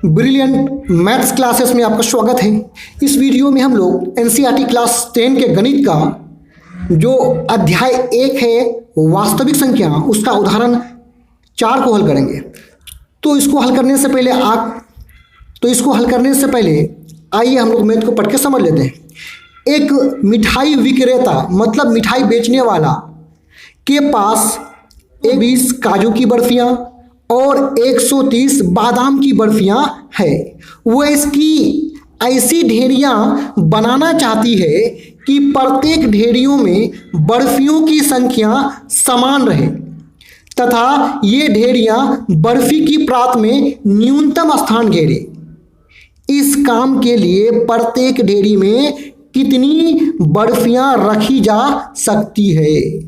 Brilliant maths classes में आपका स्वागत है। इस वीडियो में हम लोग एनसीईआरटी क्लास 10 के गणित का जो अध्याय 1 है वास्तविक संख्या, उसका उदाहरण 4 को हल करेंगे। तो इसको हल करने से पहले आइए हम लोग मैथ को पढ़ के समझ लेते हैं। एक मिठाई विक्रेता मतलब मिठाई बेचने वाला के पास 20 काजू की बर्फियाँ और 130 बादाम की बर्फियाँ है। वो इसकी ऐसी ढेरियाँ बनाना चाहती है कि प्रत्येक ढेरियों में बर्फियों की संख्या समान रहे तथा ये ढेरियाँ बर्फी की प्रात में न्यूनतम स्थान घेरे। इस काम के लिए प्रत्येक ढेरी में कितनी बर्फियाँ रखी जा सकती है?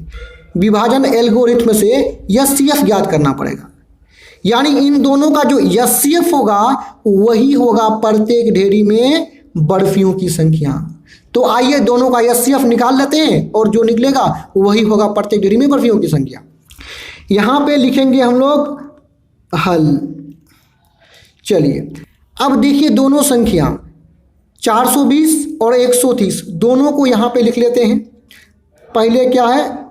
विभाजन एल्गोरिथ्म से एचसीएफ ज्ञात करना पड़ेगा। यानी इन दोनों का जो एचसीएफ होगा वही होगा प्रत्येक ढेरी में बर्फियों की संख्या। तो आइए दोनों का एचसीएफ निकाल लेते हैं और जो निकलेगा वही होगा प्रत्येक ढेरी में बर्फियों की संख्या। यहाँ पे लिखेंगे हम लोग हल। चलिए अब देखिए दोनों संख्या 420 और 130 दोनों को यहाँ पे लिख लेते हैं। पहले क्या है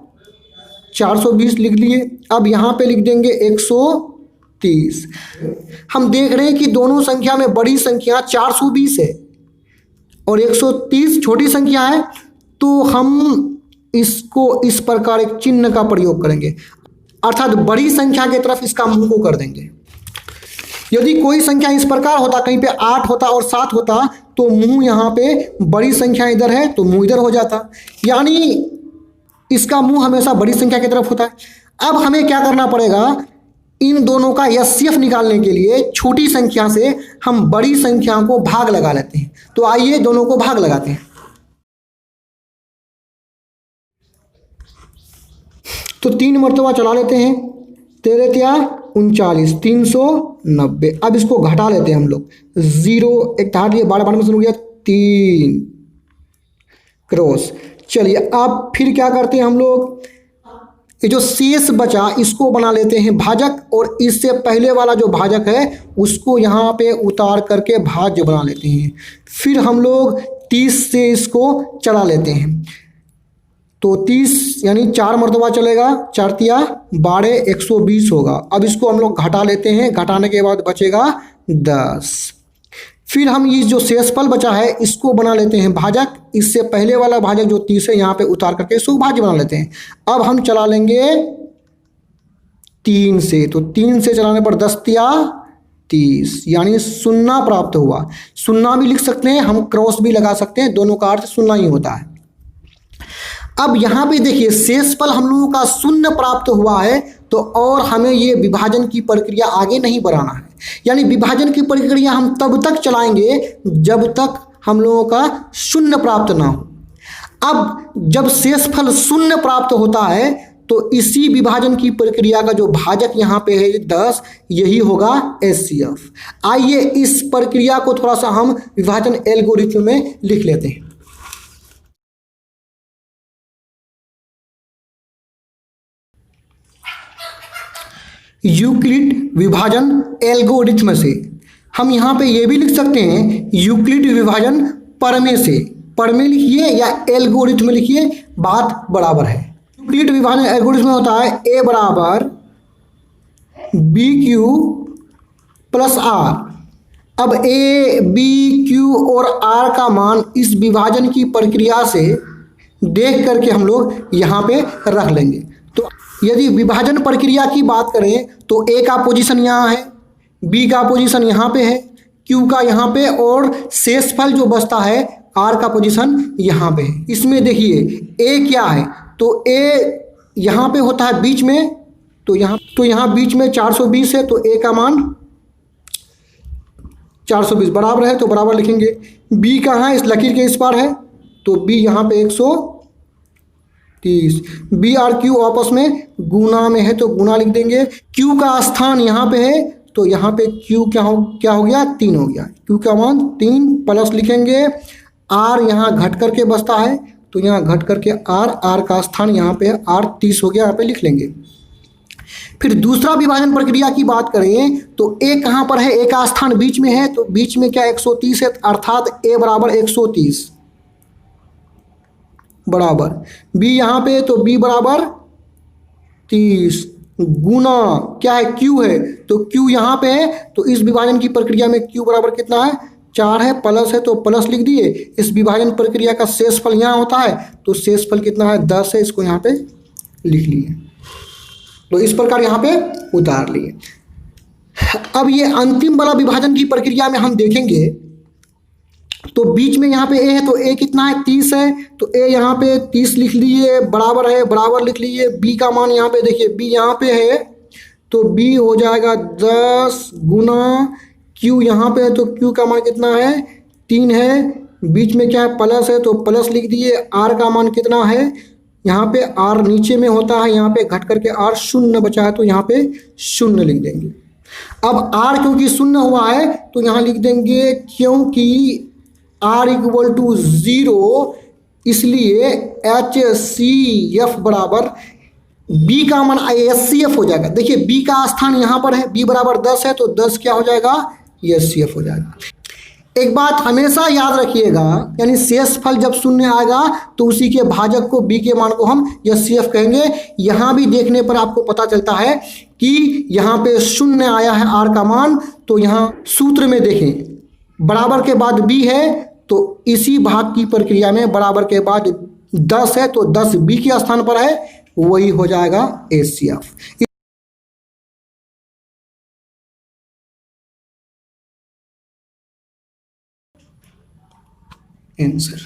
420 लिख लिए, अब यहाँ पे लिख देंगे 130। हम देख रहे हैं कि दोनों संख्या में बड़ी संख्या 420 है और 130 छोटी संख्या है, तो हम इसको इस प्रकार एक चिन्ह का प्रयोग करेंगे, अर्थात बड़ी संख्या की तरफ इसका मुंह को कर देंगे। यदि कोई संख्या इस प्रकार होता, कहीं पे 8 होता और 7 होता, तो मुंह यहाँ पे बड़ी संख्या इधर है तो मुंह इधर हो जाता, यानी इसका मुंह हमेशा बड़ी संख्या की तरफ होता है। अब हमें क्या करना पड़ेगा, इन दोनों का एचसीएफ निकालने के लिए छोटी संख्या से हम बड़ी संख्या को भाग लगा लेते हैं। तो आइए दोनों को भाग लगाते हैं। तो 3 मरतबा चला लेते हैं, 13 त्या 39, 390। अब इसको घटा लेते हैं हम लोग, 0 एक घटा दिए, 12 में हो गया 3 क्रॉस। चलिए अब फिर क्या करते हैं हम लोग, ये जो शेष बचा इसको बना लेते हैं भाजक, और इससे पहले वाला जो भाजक है उसको यहाँ पे उतार करके भाज्य बना लेते हैं। फिर हम लोग 30 से इसको चला लेते हैं, तो 30 यानी 4 मरतबा चलेगा, 4 तिया 12, 120 होगा। अब इसको हम लोग घटा लेते हैं, घटाने के बाद बचेगा 10। फिर हम ये जो शेषफल बचा है इसको बना लेते हैं भाजक, इससे पहले वाला भाजक जो 30 है यहाँ पे उतार करके इसको भाज्य बना लेते हैं। अब हम चला लेंगे 3 से, तो 3 से चलाने पर 10 तिया 30, यानी शून्य प्राप्त हुआ। शून्य भी लिख सकते हैं, हम क्रॉस भी लगा सकते हैं, दोनों का अर्थ शून्य ही होता है। अब यहाँ पे देखिए शेषफल हम लोगों का शून्य प्राप्त हुआ है, तो और हमें ये विभाजन की प्रक्रिया आगे नहीं बढ़ाना है। यानी विभाजन की प्रक्रिया हम तब तक चलाएंगे जब तक हम लोगों का शून्य प्राप्त ना हो। अब जब शेषफल शून्य प्राप्त होता है तो इसी विभाजन की प्रक्रिया का जो भाजक यहाँ पे है 10, यही होगा एचसीएफ। आइए इस प्रक्रिया को थोड़ा सा हम विभाजन एल्गोरिथ्म में लिख लेते हैं। यूक्लिड विभाजन एल्गोरिथ्म से हम यहाँ पे ये भी लिख सकते हैं यूक्लिड विभाजन प्रमेय से। प्रमेय लिखिए या एल्गोरिथ्म लिखिए, बात बराबर है। यूक्लिड विभाजन एल्गोरिथ्म में होता है ए बराबर बी क्यू प्लस आर। अब ए बी क्यू और आर का मान इस विभाजन की प्रक्रिया से देख करके हम लोग यहाँ पे रख लेंगे। तो यदि विभाजन प्रक्रिया की बात करें तो ए का पोजीशन यहाँ है, बी का पोजीशन यहाँ पे है, क्यू का यहाँ पे, और शेषफल जो बचता है आर का पोजीशन यहाँ पे है। इसमें देखिए ए क्या है, तो ए यहाँ पे होता है बीच में, तो यहाँ बीच में 420 है, तो ए का मान 420 बराबर है, तो बराबर लिखेंगे। बी कहाँ है, इस लकीर के इस पार है, तो बी यहाँ पे 130। बी और क्यू आपस में गुना में है तो गुना लिख देंगे। क्यू का स्थान यहाँ पे है, तो यहाँ पे क्यू क्या हो गया 3 हो गया। क्यू का मान 3 प्लस लिखेंगे। आर यहाँ घट करके बचता है, तो यहाँ घट करके आर का स्थान यहाँ पे आर 30 हो गया, यहाँ पे लिख लेंगे। फिर दूसरा विभाजन प्रक्रिया की बात करें तो ए कहाँ पर है, ए का स्थान बीच में है, तो बीच में क्या 130 है, अर्थात ए बराबर 130 बराबर बी यहाँ पे, तो बी बराबर 30 गुना क्या है, क्यू है, तो क्यू यहाँ पे है, तो इस विभाजन की प्रक्रिया में क्यू बराबर कितना है, 4 है, प्लस है तो प्लस लिख दिए। इस विभाजन प्रक्रिया का शेषफल यहाँ होता है, तो शेषफल कितना है, 10 है, इसको यहाँ पे लिख लिए। तो इस प्रकार यहाँ पे उतार लिए। अब ये अंतिम वाला विभाजन की प्रक्रिया में हम देखेंगे, तो बीच में यहाँ पे ए है, तो ए कितना है, 30 है, तो ए यहाँ पे 30 लिख लिए, बराबर है, बराबर लिख लिए। बी का मान यहाँ पे देखिए, बी यहाँ पे है, तो बी हो जाएगा 10 गुना क्यू यहाँ पे है, तो क्यू का मान कितना है, 3 है, बीच में क्या है, प्लस है, तो प्लस लिख दिए। आर का मान कितना है, यहाँ पे आर नीचे में होता है, यहाँ पे घट करके आर शून्य बचा है, तो यहाँ पे शून्य लिख देंगे। अब आर क्योंकि शून्य हुआ है, तो यहाँ लिख देंगे क्योंकि आर इक्वल टू 0, इसलिए एच सी एफ बराबर बी का मान एस सी एफ हो जाएगा। देखिए बी का स्थान यहाँ पर है, बी बराबर 10 है, तो 10 क्या हो जाएगा, एस सी एफ हो जाएगा। एक बात हमेशा याद रखिएगा, यानी शेषफल जब शून्य आएगा तो उसी के भाजक को बी के मान को हम एस सी एफ कहेंगे। यहाँ भी देखने पर आपको पता चलता है कि यहाँ पे शून्य आया है आर का मान, तो यहाँ सूत्र में देखें बराबर के बाद बी है, तो इसी भाग की प्रक्रिया में बराबर के बाद 10 है, तो 10 बी के स्थान पर है, वही हो जाएगा एस सी एफ। आंसर